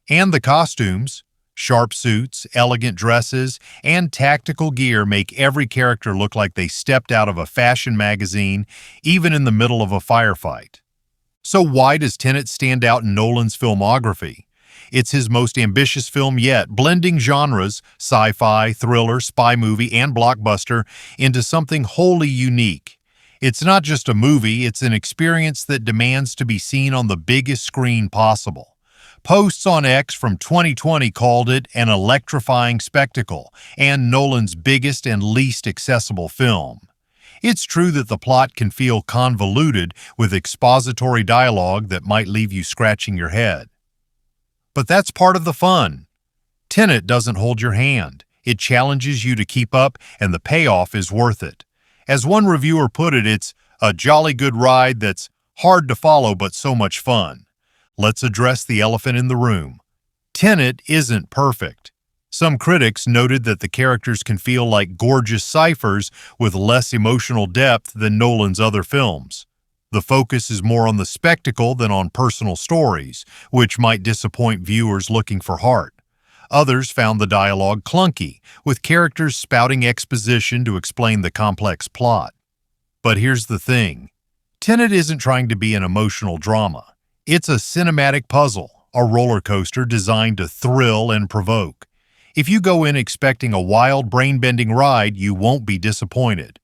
And the costumes, sharp suits, elegant dresses, and tactical gear make every character look like they stepped out of a fashion magazine, even in the middle of a firefight. So why does Tenet stand out in Nolan's filmography? It's his most ambitious film yet, blending genres, sci-fi, thriller, spy movie, and blockbuster, into something wholly unique. It's not just a movie, it's an experience that demands to be seen on the biggest screen possible. Posts on X from 2020 called it an electrifying spectacle and Nolan's biggest and least accessible film. It's true that the plot can feel convoluted with expository dialogue that might leave you scratching your head. But that's part of the fun. Tenet doesn't hold your hand. It challenges you to keep up, and the payoff is worth it. As one reviewer put it, it's a jolly good ride that's hard to follow but so much fun. Let's address the elephant in the room. Tenet isn't perfect. Some critics noted that the characters can feel like gorgeous ciphers with less emotional depth than Nolan's other films. The focus is more on the spectacle than on personal stories, which might disappoint viewers looking for heart. Others found the dialogue clunky, with characters spouting exposition to explain the complex plot. But here's the thing. Tenet isn't trying to be an emotional drama. It's a cinematic puzzle, a roller coaster designed to thrill and provoke. If you go in expecting a wild, brain-bending ride, you won't be disappointed.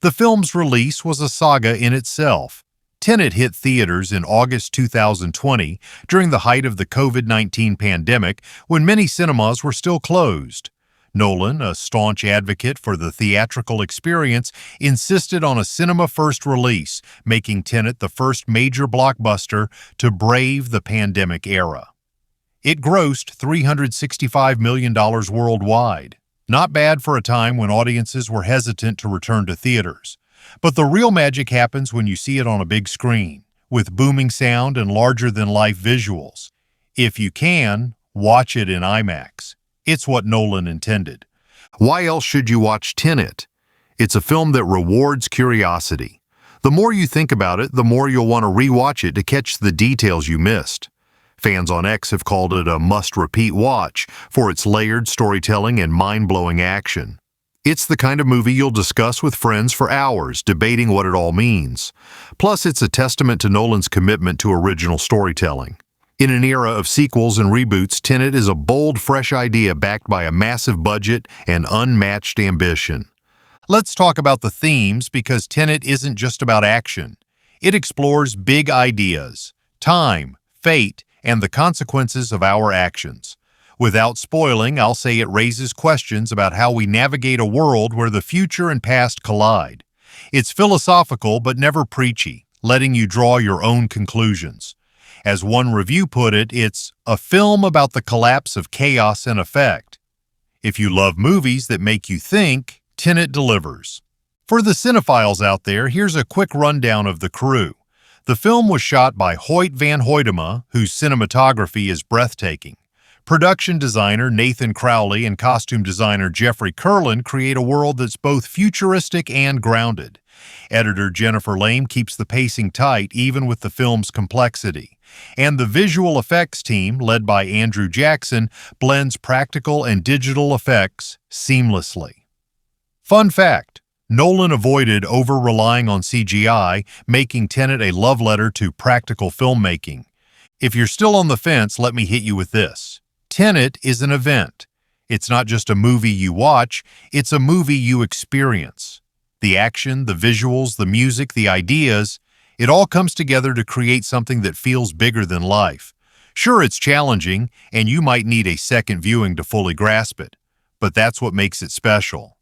The film's release was a saga in itself. Tenet hit theaters in August 2020 during the height of the COVID-19 pandemic when many cinemas were still closed. Nolan, a staunch advocate for the theatrical experience, insisted on a cinema-first release, making Tenet the first major blockbuster to brave the pandemic era. It grossed $365 million worldwide. Not bad for a time when audiences were hesitant to return to theaters. But the real magic happens when you see it on a big screen, with booming sound and larger-than-life visuals. If you can, watch it in IMAX. It's what Nolan intended. Why else should you watch Tenet? It's a film that rewards curiosity. The more you think about it, the more you'll want to re-watch it to catch the details you missed. Fans on X have called it a must-repeat watch for its layered storytelling and mind-blowing action. It's the kind of movie you'll discuss with friends for hours, debating what it all means. Plus, it's a testament to Nolan's commitment to original storytelling. In an era of sequels and reboots, Tenet is a bold, fresh idea backed by a massive budget and unmatched ambition. Let's talk about the themes, because Tenet isn't just about action. It explores big ideas, time, fate, and the consequences of our actions. Without spoiling, I'll say it raises questions about how we navigate a world where the future and past collide. It's philosophical but never preachy, letting you draw your own conclusions. As one review put it, it's a film about the collapse of chaos and effect. If you love movies that make you think, Tenet delivers. For the cinephiles out there, here's a quick rundown of the crew. The film was shot by Hoyt van Hoytema, whose cinematography is breathtaking. Production designer Nathan Crowley and costume designer Jeffrey Kurland create a world that's both futuristic and grounded. Editor Jennifer Lame keeps the pacing tight even with the film's complexity. And the visual effects team, led by Andrew Jackson, blends practical and digital effects seamlessly. Fun fact: Nolan avoided over-relying on CGI, making Tenet a love letter to practical filmmaking. If you're still on the fence, let me hit you with this. Tenet is an event. It's not just a movie you watch, it's a movie you experience. The action, the visuals, the music, the ideas, it all comes together to create something that feels bigger than life. Sure, it's challenging, and you might need a second viewing to fully grasp it, but that's what makes it special.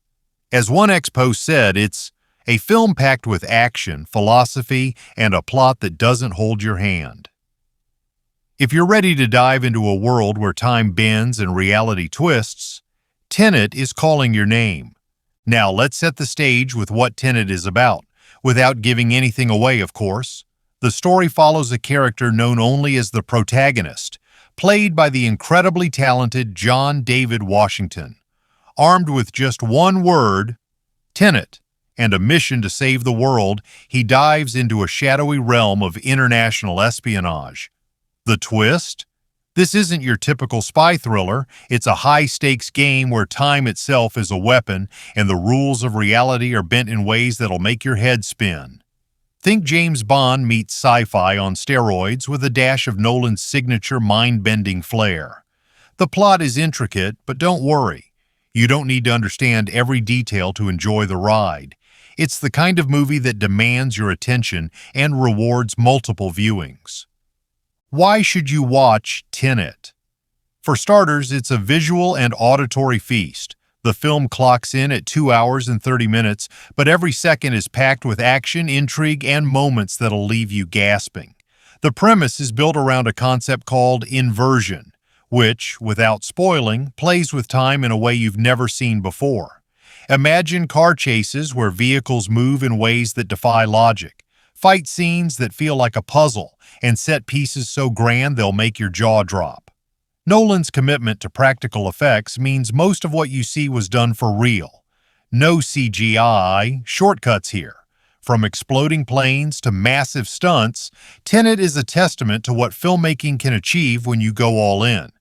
As one X-Post said, it's a film packed with action, philosophy, and a plot that doesn't hold your hand. If you're ready to dive into a world where time bends and reality twists, Tenet is calling your name. Now let's set the stage with what Tenet is about, without giving anything away, of course. The story follows a character known only as the protagonist, played by the incredibly talented John David Washington. Armed with just one word, Tenet, and a mission to save the world, he dives into a shadowy realm of international espionage. The twist? This isn't your typical spy thriller. It's a high-stakes game where time itself is a weapon and the rules of reality are bent in ways that'll make your head spin. Think James Bond meets sci-fi on steroids with a dash of Nolan's signature mind-bending flair. The plot is intricate, but don't worry. You don't need to understand every detail to enjoy the ride. It's the kind of movie that demands your attention and rewards multiple viewings. Why should you watch Tenet? For starters, it's a visual and auditory feast. The film clocks in at 2 hours and 30 minutes, but every second is packed with action, intrigue, and moments that'll leave you gasping. The premise is built around a concept called inversion, which, without spoiling, plays with time in a way you've never seen before. Imagine car chases where vehicles move in ways that defy logic, fight scenes that feel like a puzzle, and set pieces so grand they'll make your jaw drop. Nolan's commitment to practical effects means most of what you see was done for real. No CGI, shortcuts here. From exploding planes to massive stunts, Tenet is a testament to what filmmaking can achieve when you go all in.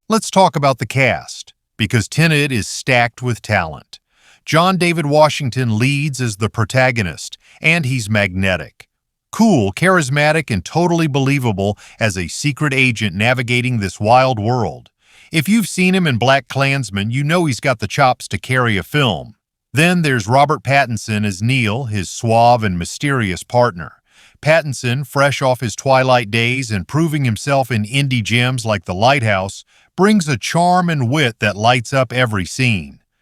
Let's talk about the cast, because Tenet is stacked with talent. John David Washington leads as the protagonist, and he's magnetic. Cool, charismatic, and totally believable as a secret agent navigating this wild world. If you've seen him in BlacKkKlansman, you know he's got the chops to carry a film. Then there's Robert Pattinson as Neil, his suave and mysterious partner. Pattinson, fresh off his Twilight days and proving himself in indie gems like The Lighthouse, brings a charm and wit that lights up every scene.